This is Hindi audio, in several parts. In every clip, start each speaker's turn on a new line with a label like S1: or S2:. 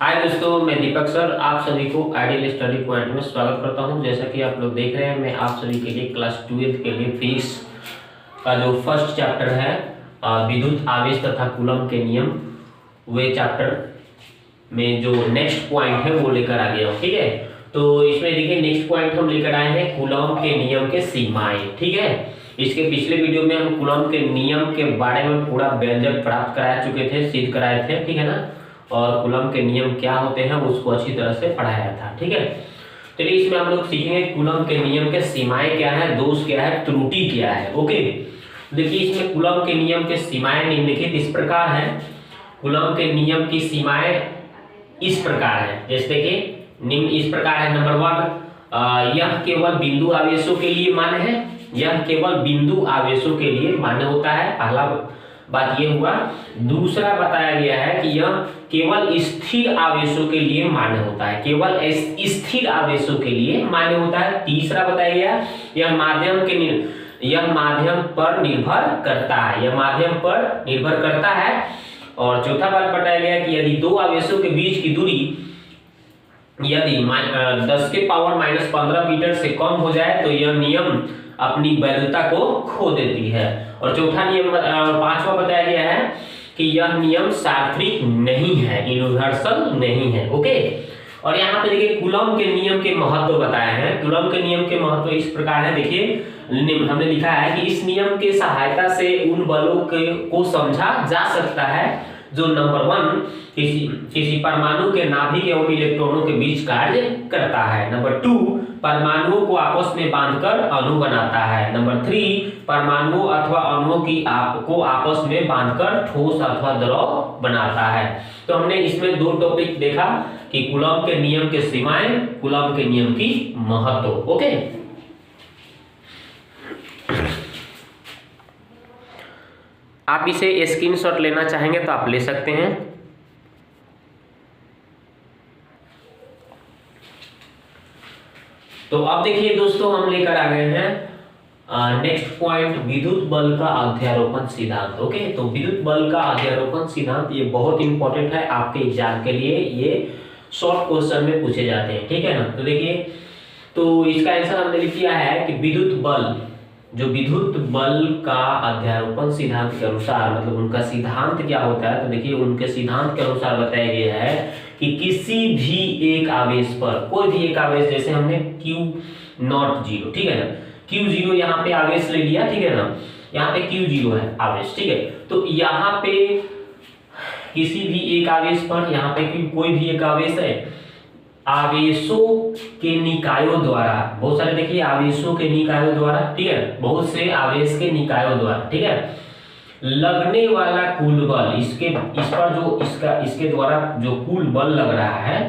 S1: हाय दोस्तों, मैं दीपक सर आप सभी को आइडियल स्टडी पॉइंट में स्वागत करता हूं। जैसा कि आप लोग देख रहे हैं, मैं आप सभी के लिए क्लास 12th के लिए फिजिक्स का जो फर्स्ट चैप्टर है विद्युत आवेश तथा कूलम के नियम, वे चैप्टर में जो नेक्स्ट पॉइंट है वो लेकर आ गया हूँ। ठीक है, तो इसमें देखिए नेक्स्ट पॉइंट हम लेकर आए हैं कूलम के नियम के सीमाएं। ठीक है, इसके पिछले वीडियो में हम कूलम के नियम के बारे में पूरा व्यंजक प्राप्त करा चुके थे, सिद्ध कराए थे। ठीक है ना, और कूलम के नियम क्या होते हैं उसको अच्छी तरह से पढ़ाया था। ठीक है, तो इसमें हम लोग सीखेंगे कूलम के नियम के सीमाएं क्या है, दोष क्या है, त्रुटि क्या है। ओके, देखिए इसमें कूलम के नियम के सीमाएं निम्नलिखित इस प्रकार है। कूलम के नियम की सीमाएं इस प्रकार है, जैसे देखिए निम्न इस प्रकार है। नंबर 1, यह केवल बिंदु आवेशों के लिए मान्य है। यह केवल बिंदु आवेशों के लिए मान्य होता है, पहला बात ये हुआ। दूसरा बताया गया है कि यह केवल स्थिर आवेशों के लिए मान्य होता है, केवल स्थिर आवेशों के लिए मान्य होता है। तीसरा बताया गया यह माध्यम पर निर्भर करता है, यह माध्यम पर निर्भर करता है। और चौथा बात बताया गया कि यदि दो आवेशों के बीच की दूरी यदि 10 के पावर -15 मीटर से कम हो जाए तो यह नियम अपनी वैधता को खो देती है। और चौथा नियम पांचवा बताया गया है कि यह नियम सार्वत्रिक नहीं है, यूनिवर्सल नहीं है। ओके, और यहाँ पे देखिए कूलम के नियम के महत्व बताए हैं। कूलम के नियम के महत्व इस प्रकार है, देखिए हमने लिखा है कि इस नियम के सहायता से उन बलों को समझा जा सकता है जो नंबर 1 किसी परमाणु के नाभिक एवं इलेक्ट्रॉनों के बीच कार्य करता है। नंबर 2 परमाणुओं को आपस में बांधकर अणु बनाता है। नंबर 3 परमाणुओं अथवा अणुओं को आपस में बांधकर ठोस अथवा द्रव बनाता है। तो हमने इसमें दो टॉपिक देखा कि कूलम के नियम के सीमाएं, कूलम के नियम की महत्व। ओके, आप इसे स्क्रीनशॉट लेना चाहेंगे तो आप ले सकते हैं। तो अब देखिए दोस्तों, हम लेकर आ गए हैं नेक्स्ट पॉइंट, विद्युत बल का अध्यारोपण सिद्धांत। ओके, तो विद्युत बल का अध्यारोपण सिद्धांत ये बहुत इंपॉर्टेंट है आपके एग्जाम के लिए, ये शॉर्ट क्वेश्चन में पूछे जाते हैं। ठीक है ना, तो देखिए, तो इसका आंसर हमने लिख दिया है कि विद्युत बल, जो विद्युत बल का अध्यारोपण सिद्धांत के अनुसार, मतलब उनका सिद्धांत क्या होता है, तो देखिए उनके सिद्धांत के अनुसार बताया गया है कि किसी भी एक आवेश पर, कोई भी एक आवेश, जैसे हमने Q0, ठीक है ना, Q0 यहाँ पे आवेश ले लिया। ठीक है ना, यहाँ पे Q0 है आवेश। ठीक है, तो यहाँ पे किसी भी एक आवेश पर, यहाँ पे कोई भी एक आवेश है, आवेशों के निकायों द्वारा, बहुत सारे देखिए आवेशों के निकायों द्वारा, ठीक है, बहुत से आवेश के निकायों द्वारा, ठीक है, लगने वाला कुल बल, इस पर जो इसके द्वारा जो कुल बल लग रहा है,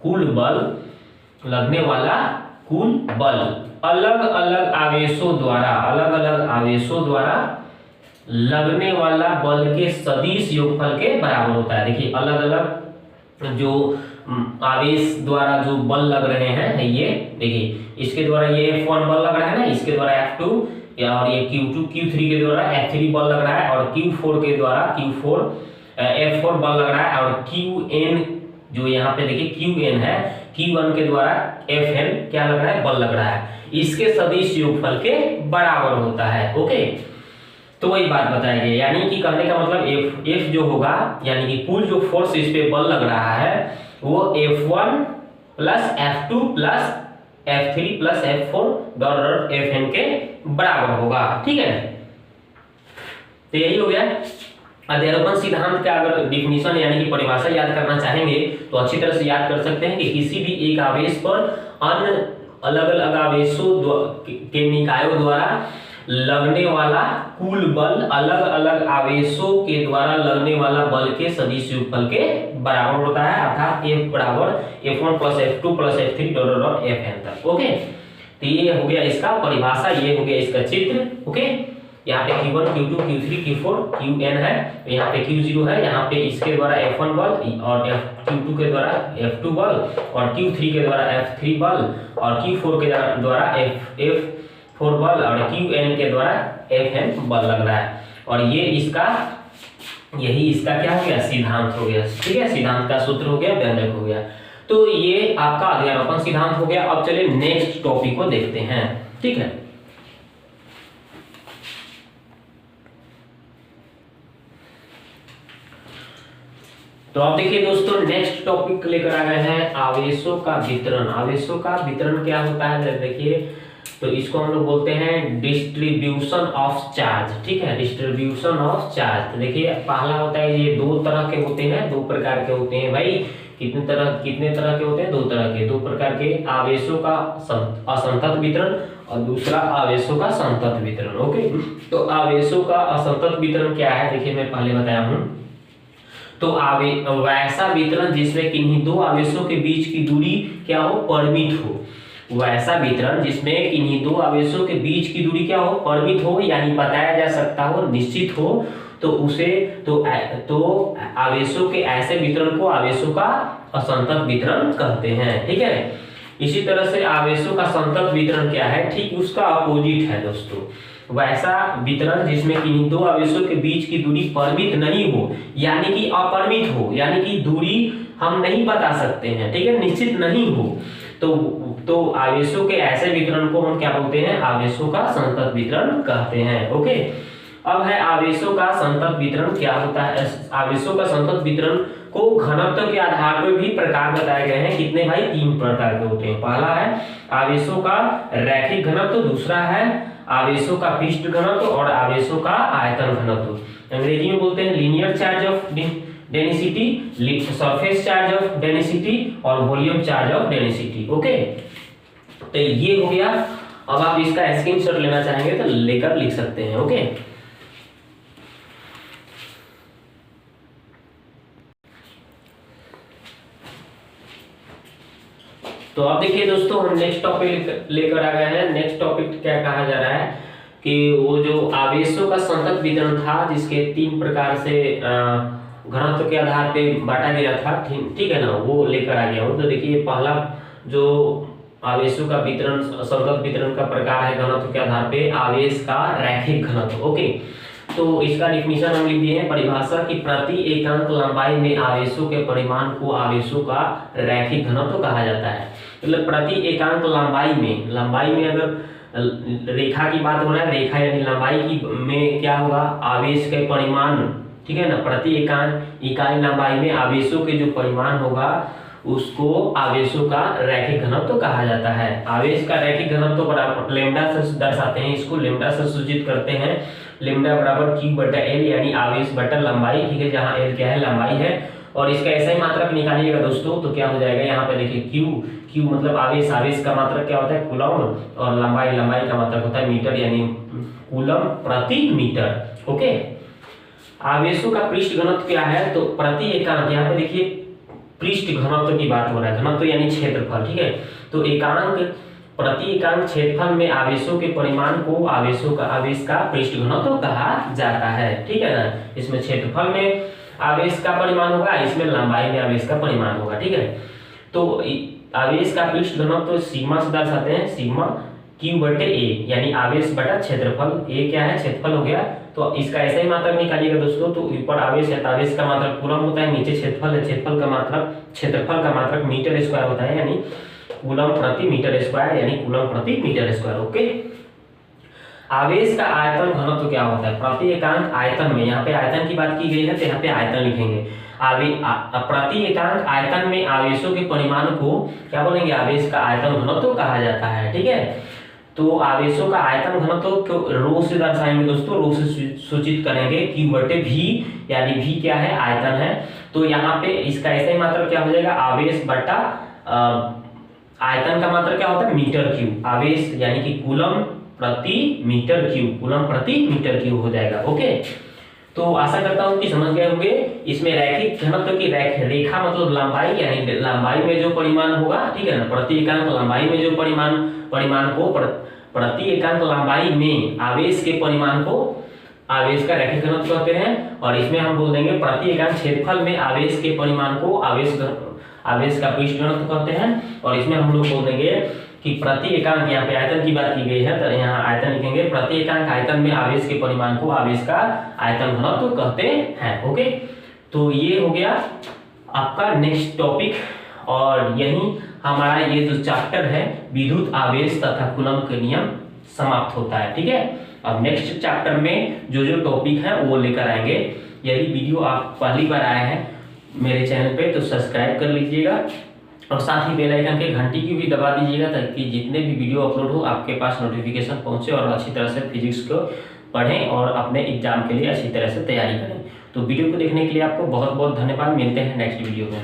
S1: कुल बल, लगने वाला कुल बल अलग अलग आवेशों द्वारा लगने वाला बल के सदिश योगफल के बराबर होता है। देखिए अलग अलग जो आवेश द्वारा जो बल लग रहे हैं, ये देखिए इसके द्वारा ये F1 बल लग रहा है ना, इसके द्वारा F2, और ये Q2 Q3 के द्वारा F3 बल लग रहा है, और Q4 के द्वारा F4 बल लग रहा है, और Qn जो यहाँ पे देखिए Qn है, Q1 के द्वारा Fn क्या लग रहा है, बल लग रहा है, इसके सदिश योगफल के बराबर होता है। ओके, तो वही बात बताई गई, यानी कि कहने का मतलब F जो होगा, यानी कि कुल जो फोर्स इस पे बल लग रहा है वो F1 plus F2 plus F3 plus F4 dot Fn के बराबर होगा। ठीक है, तो यही हो गया अध्यारोपण सिद्धांत का। अगर डिफिनीशन यानी कि परिभाषा याद करना चाहेंगे तो अच्छी तरह से याद कर सकते हैं कि किसी भी एक आवेश पर अन्य अलग अलग आवेशों के निकायों द्वारा लगने वाला कुल बल अलग अलग आवेशों के द्वारा लगने वाला बल के सदिश योगफल के बराबर होता है, अर्थात F बराबर F1 plus F2 plus F3 dot Fn तक। ओके, तो ये हो गया इसका परिभाषा, ये हो गया इसका चित्र। ओके, यहाँ पे Q1 Q2 Q3 Q4 Qn है, यहाँ पे Q0 है, यहाँ पे इसके द्वारा F1 बल, और Q2 के द्वारा F2 बल, और Q3 के द्वारा F3 बल, और Q4 के द्वारा F4 बल, और Qn के द्वारा Fn बल लग रहा है। और ये इसका यही इसका क्या हो गया, सिद्धांत हो गया। ठीक है, सिद्धांत का सूत्र हो गया, व्यंजक हो गया। तो ये आपका अध्यारोपण सिद्धांत हो गया। अब चलिए नेक्स्ट टॉपिक को देखते हैं। ठीक है, तो आप देखिए दोस्तों, नेक्स्ट टॉपिक लेकर आ गए हैं आवेशों का वितरण। आवेशों का वितरण क्या होता है, देखिए, तो इसको हम लोग बोलते हैं डिस्ट्रीब्यूशन ऑफ चार्ज। ठीक है, डिस्ट्रीब्यूशन ऑफ चार्ज। तो देखिए, पहला होता है, ये दो तरह के होते हैं, दो प्रकार के होते हैं भाई। कितने तरह के होते हैं, दो तरह के, दो प्रकार के, आवेशों का असंतत वितरण और दूसरा आवेशों का संतत वितरण। ओके, तो आवेशों का असंतत वितरण क्या है, देखिए मैं पहले बताया हूं। तो वैसा वितरण जिसमें किन्हीं दो आवेशों के बीच की दूरी क्या हो, परिमित हो। वैसा वितरण जिसमें किन्हीं दो आवेशों के बीच की दूरी क्या हो, परिमित हो, यानी बताया जा सकता हो, निश्चित हो, तो उसे तो आवेशों के ऐसे वितरण को आवेशों का असंतत वितरण कहते हैं। ठीक है, इसी तरह से आवेशों का संतत वितरण क्या है, ठीक उसका अपोजिट है दोस्तों। वैसा वितरण जिसमें किन्हीं दो आवेशों के बीच की दूरी परिमित नहीं हो, यानी कि अपरिमित हो, यानी कि दूरी हम नहीं बता सकते हैं, ठीक है, निश्चित नहीं हो, तो आवेशों के ऐसे वितरण को हम क्या बोलते हैं, आवेशों का संतत वितरण कहते हैं। ओके, अब है आवेशों का संतत वितरण क्या होता है। आवेशों का संतत वितरण को घनत्व के आधार पर भी प्रकार बताए गए हैं। कितने भाई, 3 प्रकार के होते हैं। पहला है आवेशों का रैखिक घनत्व, दूसरा है आवेशों का पृष्ठ घनत्व और आवेशों का आयतन घनत्व। अंग्रेजी में बोलते हैं linear charge of density, surface charge of density और volume charge of density. Okay, तो ये हो गया। अब आप इसका स्क्रीनशॉट लेना चाहेंगे तो लेकर लिख सकते हैं। ओके, तो अब देखिए दोस्तों, हम नेक्स्ट टॉपिक लेकर आ गए हैं। नेक्स्ट टॉपिक क्या कहा जा रहा है कि वो जो आवेशों का संतत वितरण था, जिसके 3 प्रकार से घनत्व के आधार पे बांटा गया था, ठीक है ना, वो लेकर आ गया हूँ। तो देखिए, पहला जो आवेशों का वितरण, संतत वितरण का प्रकार है घनत्व के आधार पे, आवेश का रैखिक घनत्व। ओके, तो इसका डिफिनीशन हम लिख दिए हैं, परिभाषा की प्रति एकांक लंबाई में आवेशों के परिमाण को आवेशों का रैखिक घनत्व कहा जाता है। मतलब प्रति एकांक लंबाई में अगर रेखा की बात हो रहा है, रेखा यानी लंबाई की में क्या होगा, आवेश के परिमाण, ठीक है ना, प्रति एकांक इकाई लंबाई में आवेशों के जो परिमाण होगा उसको आवेशों का रैखिक घनत्व कहा जाता है। आवेश का रैखिक घनत्व बराबर लैम्डा से दर्शाते हैं, इसको लैम्डा से सूचित करते हैं। लैम्डा बराबर Q बटा L, यानी आवेश बटा लंबाई, ठीक है, जहां L क्या है, लंबाई है। और इसका ऐसा ही मात्रक निकालिएगा दोस्तों, तो क्या हो जाएगा, यहाँ पे देखिए Q मतलब आवेश का मात्रक क्या होता है, कूलम, और लंबाई का मात्रक होता है मीटर, यानी कूलम प्रति मीटर। ओके, आवेशों का पृष्ठ घनत्व क्या है, तो प्रति एकांक, यहाँ पे देखिए पृष्ठ घनत्व की बात हो रहा है, घनत्व यानी क्षेत्रफल, ठीक है, तो प्रति एकांक क्षेत्रफल में आवेशों के परिमाण को आवेश का पृष्ठ घनत्व कहा जाता है। ठीक है ना, इसमें क्षेत्रफल में आवेश का परिमाण होगा, इसमें लंबाई में आवेश का परिमाण होगा। ठीक है, तो आवेश का पृष्ठ घनत्व सिग्मा से दर्शाते हैं, सिग्मा Q बटे A, यानी आवेश बटा क्षेत्रफल। A क्या है, क्षेत्रफल हो गया, तो इसका ऐसा ही मात्रक निकालिएगा दोस्तों। तो ऊपर आवेश है, आवेश का मात्रक कूलम होता है, नीचे क्षेत्रफल है, क्षेत्रफल का मात्रक मीटर स्क्वायर होता है, यानी कूलम प्रति मीटर स्क्वायर, यानी कूलम प्रति मीटर स्क्वायर। ओके, आवेश का आयतन घनत्व क्या होता है, प्रति एकांक आयतन में, यहाँ पे आयतन की बात की गई है तो यहाँ पे आयतन लिखेंगे। प्रति एकांक आयतन में आवेशों के परिमाण को क्या बोलेंगे, आवेश का आयतन घनत्व कहा जाता है। ठीक है, तो आवेशों का आयतन घनत्व को रो से दर्शाएंगे दोस्तों, रो से सूचित करेंगे Q बटे V, यानी V क्या है, आयतन है। तो यहाँ पे इसका ऐसा ही मात्रक क्या हो जाएगा, आवेश बटा आयतन का मात्रक क्या होता है, मीटर क्यूब। आवेश यानी कि कूलम प्रति मीटर क्यूब, कूलम प्रति मीटर क्यूब हो जाएगा। ओके, तो आशा करता हूं कि समझ गए होंगे। इसमें रैखिक घनत्व की रेखा मतलब लंबाई, यानी लंबाई में जो परिमाण होगा, ठीक है ना, प्रति एकांक लंबाई में जो परिमाण को प्रति एकांक लंबाई में आवेश के परिमाण को आवेश का रैखिक घनत्व कहते हैं। और इसमें हम बोल देंगे प्रति एकांक क्षेत्रफल में आवेश के परिमाण को आवेश का पृष्ठ घनत्व कहते हैं। और इसमें हम लोग बोल देंगे कि प्रति एकांक, यहाँ पे आयतन की बात की गई है तो यहाँ आयतन लिखेंगे, प्रति एकांक आयतन में आवेश के परिमाण को आवेश का आयतन घनत्व कहते हैं। ओके, तो ये हो गया आपका नेक्स्ट टॉपिक, और यही हमारा ये जो चैप्टर है विद्युत आवेश तथा कूलम्ब के नियम समाप्त होता है। ठीक है, अब नेक्स्ट चैप्टर में जो जो टॉपिक है वो लेकर आएंगे। यदि वीडियो आप पहली बार आए हैं मेरे चैनल पे तो सब्सक्राइब कर लीजिएगा, और साथ ही बेल आइकन के घंटी की भी दबा दीजिएगा, ताकि जितने भी वीडियो अपलोड हो आपके पास नोटिफिकेशन पहुंचे और अच्छी तरह से फिजिक्स को पढ़ें और अपने एग्जाम के लिए अच्छी तरह से तैयारी करें। तो वीडियो को देखने के लिए आपको बहुत बहुत धन्यवाद। मिलते हैं नेक्स्ट वीडियो में।